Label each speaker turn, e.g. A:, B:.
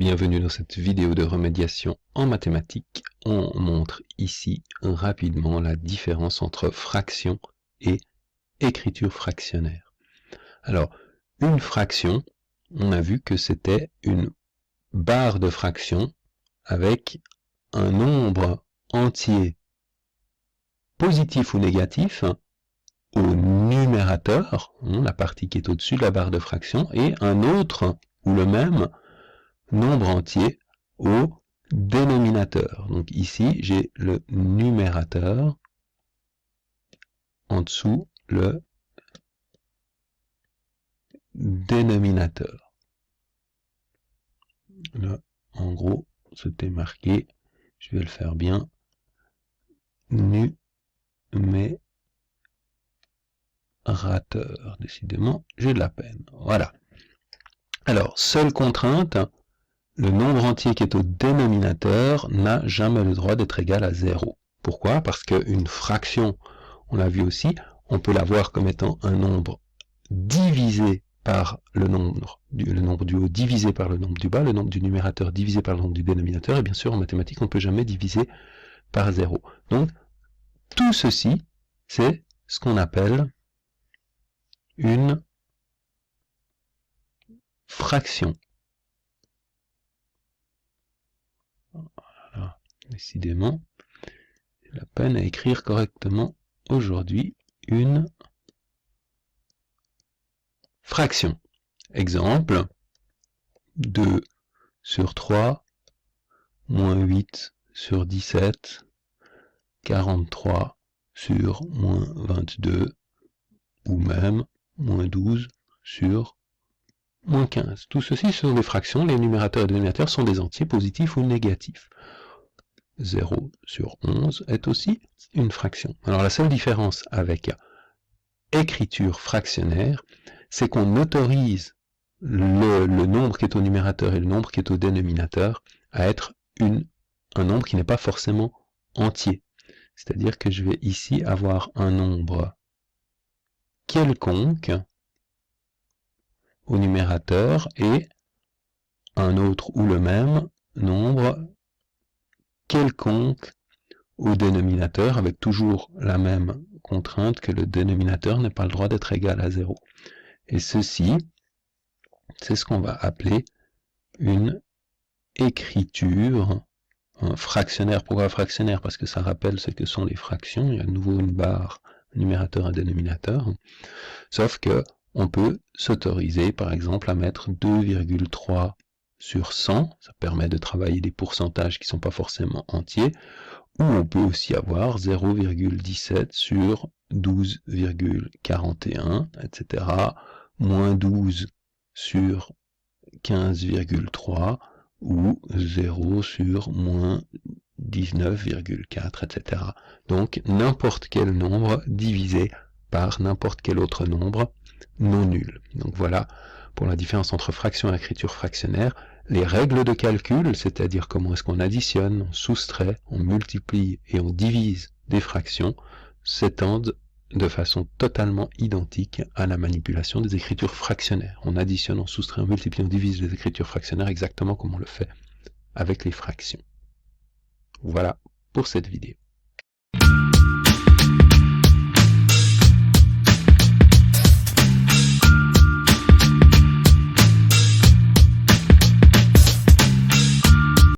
A: Bienvenue dans cette vidéo de remédiation en mathématiques. On montre ici rapidement la différence entre fraction et écriture fractionnaire. Alors, une fraction, on a vu que c'était une barre de fraction avec un nombre entier positif ou négatif au numérateur, la partie qui est au-dessus de la barre de fraction, et un autre ou le même nombre entier au dénominateur. Donc ici, j'ai le numérateur, en dessous, le dénominateur. Là, en gros, c'était marqué, je vais le faire bien, numérateur. Décidément, j'ai de la peine. Voilà. Alors, seule contrainte, le nombre entier qui est au dénominateur n'a jamais le droit d'être égal à 0. Pourquoi? Parce qu'une fraction, on l'a vu aussi, on peut la voir comme étant un nombre divisé par le nombre du haut divisé par le nombre du bas, le nombre du numérateur divisé par le nombre du dénominateur, et bien sûr en mathématiques on ne peut jamais diviser par 0. Donc tout ceci, c'est ce qu'on appelle une fraction. Voilà, décidément, j'ai la peine à écrire correctement aujourd'hui, une fraction. Exemple, 2 sur 3, moins 8 sur 17, 43 sur moins 22, ou même moins 12 sur moins 15. Tout ceci sont des fractions, les numérateurs et les dénominateurs sont des entiers positifs ou négatifs. 0 sur 11 est aussi une fraction. Alors la seule différence avec écriture fractionnaire, c'est qu'on autorise le nombre qui est au numérateur et le nombre qui est au dénominateur à être un nombre qui n'est pas forcément entier. C'est-à-dire que je vais ici avoir un nombre quelconque au numérateur et un autre ou le même nombre quelconque au dénominateur, avec toujours la même contrainte que le dénominateur n'a pas le droit d'être égal à 0. Et ceci, c'est ce qu'on va appeler une écriture fractionnaire. Pourquoi fractionnaire? Parce que ça rappelle ce que sont les fractions. Il y a de nouveau une barre, un numérateur, un dénominateur. Sauf que on peut s'autoriser, par exemple, à mettre 2,3 sur 100. Ça permet de travailler des pourcentages qui ne sont pas forcément entiers. Ou on peut aussi avoir 0,17 sur 12,41, etc. Moins 12 sur 15,3 ou 0 sur moins 19,4, etc. Donc n'importe quel nombre divisé par n'importe quel autre nombre non nul. Donc voilà pour la différence entre fraction et écriture fractionnaire. Les règles de calcul, c'est-à-dire comment est-ce qu'on additionne, on soustrait, on multiplie et on divise des fractions, s'étendent de façon totalement identique à la manipulation des écritures fractionnaires. On additionne, on soustrait, on multiplie, on divise les écritures fractionnaires exactement comme on le fait avec les fractions. Voilà pour cette vidéo.